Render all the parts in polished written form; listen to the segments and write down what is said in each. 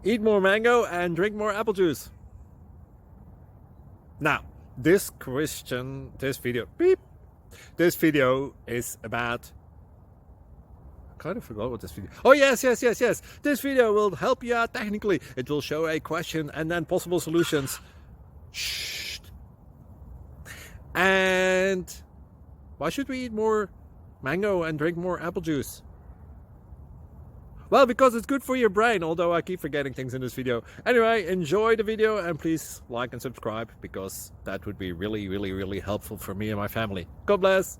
Eat more mango and drink more apple juice. Now, this video is about, I kind of forgot what this video. Oh, yes. This video will help you out technically. It will show a question and then possible solutions. Shh. And why should we eat more mango and drink more apple juice? Well, because it's good for your brain, although I keep forgetting things in this video. Anyway, enjoy the video and please like and subscribe, because that would be really helpful for me and my family. God bless.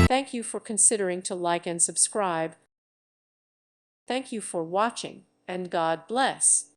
Thank you for considering to like and subscribe. Thank you for watching, and God bless.